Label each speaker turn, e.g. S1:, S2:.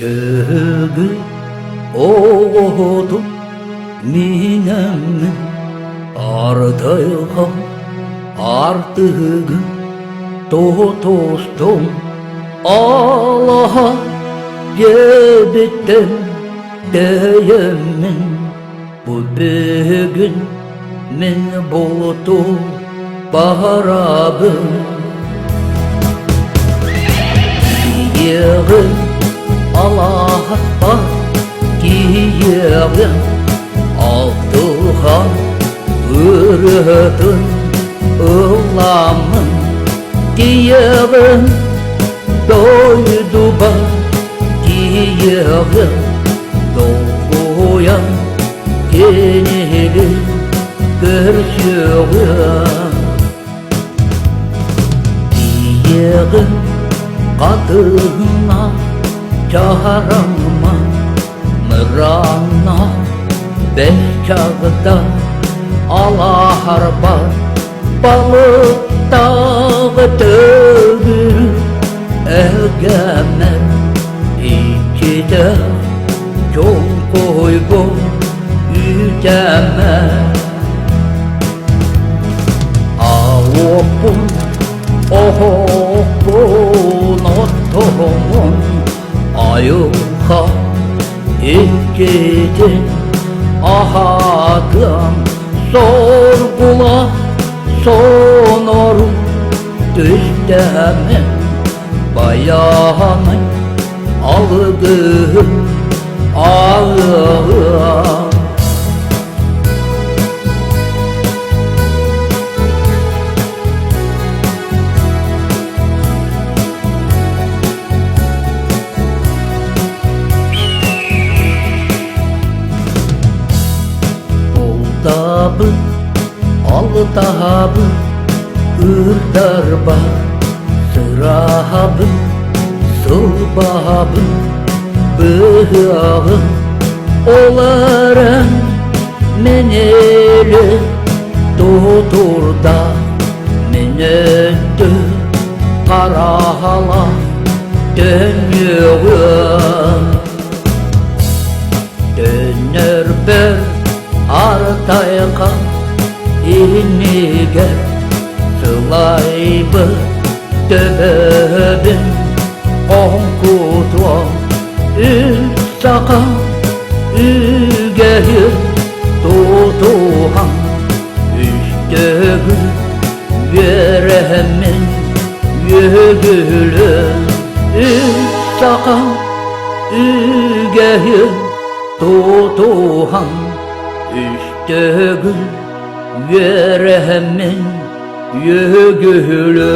S1: Tügü oğdu minemi ardayha artığı tutuştum Allah'a gebitten diyemin bu bugün min buldu baharabım Yığın Allah'a bak yığın Altıhan ürüdün ılamın Yığın doydu bak yığın doğuyan yenili görüşüyor Yığın kadına çağırma mırana beş kağıda alar var balık dağı dövür egemen ikide çok koygu yüceme avupun ohokun otomun ayuka ikidin ahadın sorgula sonoru düştemin bayanın algı ağır Aldabı, aldabı, ırdarba, sırabı, sıbabı, bıhağım, olarım meneli, tuturda, menetü, karahala, dönüyorum, döner ben, Artayka inige sılaybı töbebin Onkutva üstaka ügehir tutuhan Üstügü yüreğimin yügülü Üstaka ügehir tutuhan Üstügül yüreğimin yügülü